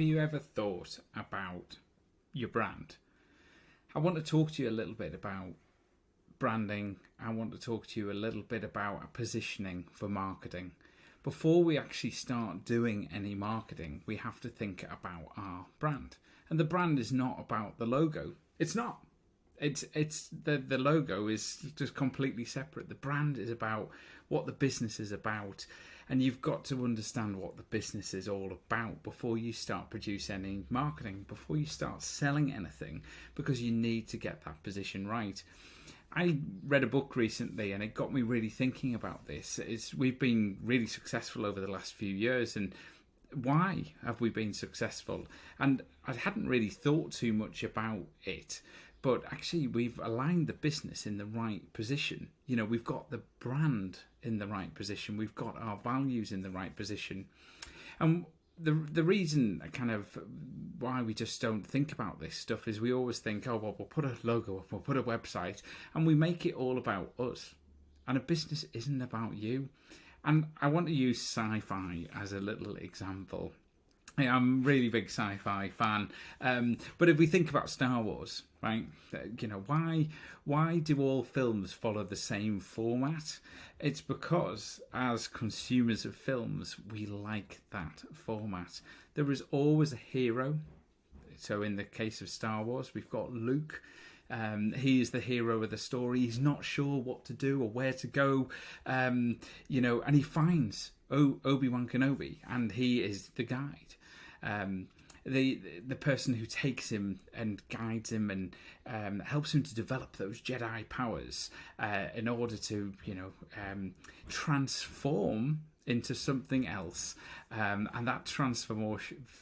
Have you ever thought about your brand? I want to talk to you a little bit about branding. I want to talk to you a little bit about a positioning for marketing. Before we actually start doing any marketing, we have to think about our brand. And the brand is not about the logo. It's not. It's the logo is just completely separate. The brand is about what the business is about, and you've got to understand what the business is all about before you start producing any marketing, before you start selling anything, because you need to get that position right. I read a book recently and it got me really thinking about this. We've been really successful over the last few years, and why have we been successful? And I hadn't really thought too much about it, but actually we've aligned the business in the right position. You know, we've got the brand in the right position. We've got our values in the right position. And the reason kind of why we just don't think about this stuff is we always think, oh, well, we'll put a logo up, we'll put a website, and we make it all about us. And a business isn't about you. And I want to use Sci-Fi as a little example. I'm a really big Sci-Fi fan, but if we think about Star Wars, right? You know, why do all films follow the same format? It's because as consumers of films, we like that format. There is always a hero. So in the case of Star Wars, we've got Luke. He is the hero of the story. He's not sure what to do or where to go, you know, and he finds Obi-Wan Kenobi, and he is the guide. The person who takes him and guides him and helps him to develop those Jedi powers in order to, you know, transform into something else, and that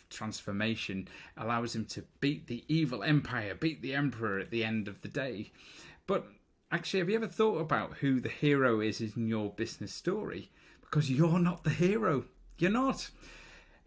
transformation allows him to beat the evil empire, beat the emperor at the end of the day. But actually, have you ever thought about who the hero is in your business story? Because you're not the hero. You're not.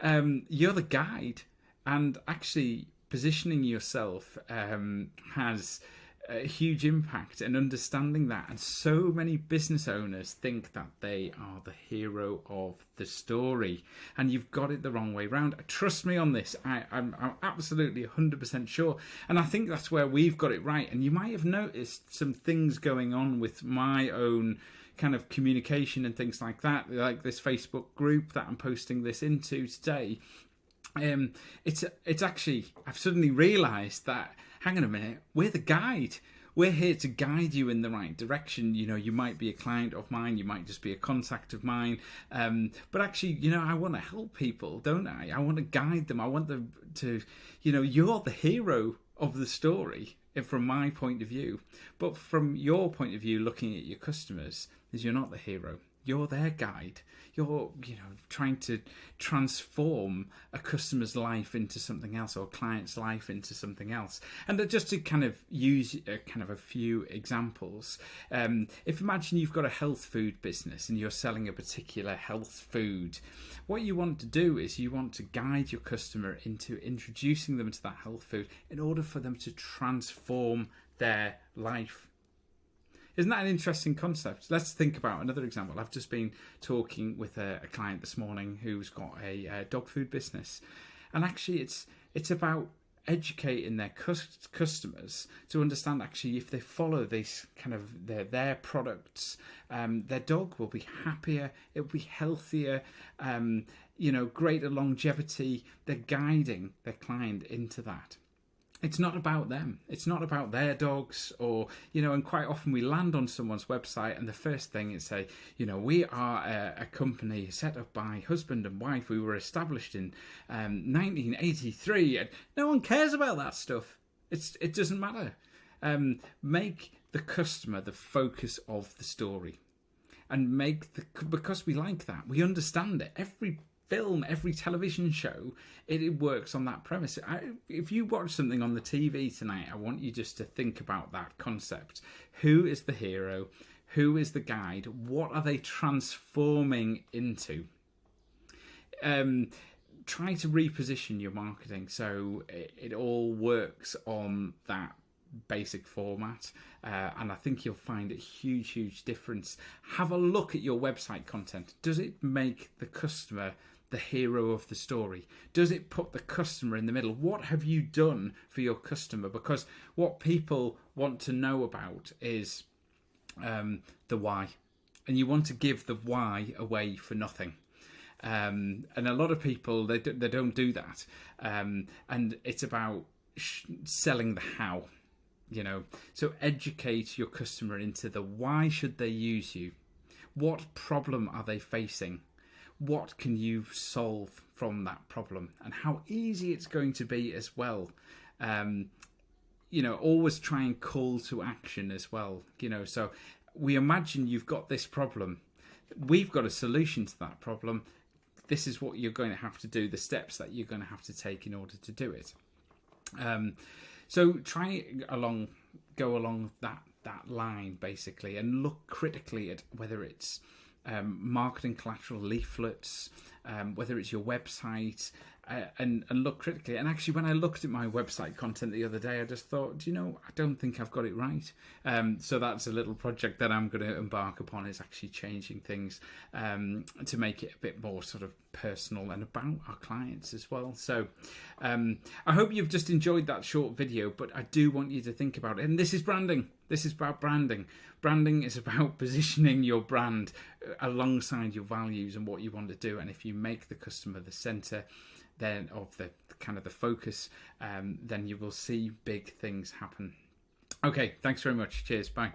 You're the guide, and actually positioning yourself has a huge impact, and understanding that. And so many business owners think that they are the hero of the story, and you've got it the wrong way round. Trust me on this. I'm absolutely 100% sure, and I think that's where we've got it right. And you might have noticed some things going on with my own kind of communication and things like that, like this Facebook group that I'm posting this into today. It's actually, I've suddenly realised that, hang on a minute, we're the guide. We're here to guide you in the right direction. You know, you might be a client of mine, you might just be a contact of mine, but actually, you know, I want to help people, don't I? I want to guide them. I want them to, you know, you're the hero of the story from my point of view. But from your point of view, looking at your customers, is you're not the hero. You're their guide. You're, you know, trying to transform a customer's life into something else, or a client's life into something else. And just to kind of use kind of a few examples, if imagine you've got a health food business and you're selling a particular health food, what you want to do is you want to guide your customer into introducing them to that health food in order for them to transform their life. Isn't that an interesting concept? Let's think about another example. I've just been talking with a client this morning who's got a dog food business. And actually it's about educating their customers to understand, actually, if they follow this kind of their products, their dog will be happier, it will be healthier, you know, greater longevity. They're guiding their client into that. It's not about them. It's not about their dogs, or, you know, and quite often we land on someone's website and the first thing is say, you know, we are a company set up by husband and wife. We were established in 1983. And no one cares about that stuff. It doesn't matter. Make the customer the focus of the story, and because we like that, we understand it. Every film, every television show, it works on that premise. If you watch something on the TV tonight, I want you just to think about that concept. Who is the hero? Who is the guide? What are they transforming into? Try to reposition your marketing so it all works on that basic format, and I think you'll find a huge difference. Have a look at your website content. Does it make the customer the hero of the story? Does it put the customer in the middle? What have you done for your customer? Because what people want to know about is the why. And you want to give the why away for nothing. And a lot of people, they don't do that. And it's about selling the how. So educate your customer into the why should they use you? What problem are they facing? What can you solve from that problem? And how easy it's going to be as well. Always try and call to action as well. So we imagine you've got this problem. We've got a solution to that problem. This is what you're going to have to do, the steps that you're going to have to take in order to do it. So go along that line basically, and look critically at whether it's marketing collateral, leaflets, whether it's your website, and look critically. And actually, when I looked at my website content the other day, I just thought, I don't think I've got it right. So that's a little project that I'm going to embark upon, is actually changing things to make it a bit more sort of personal and about our clients as well. So I hope you've just enjoyed that short video, but I do want you to think about it. And this is branding. This is about branding. Branding is about positioning your brand alongside your values and what you want to do. And if you make the customer the center then of the kind of the focus, then you will see big things happen. Okay, thanks very much. Cheers. Bye.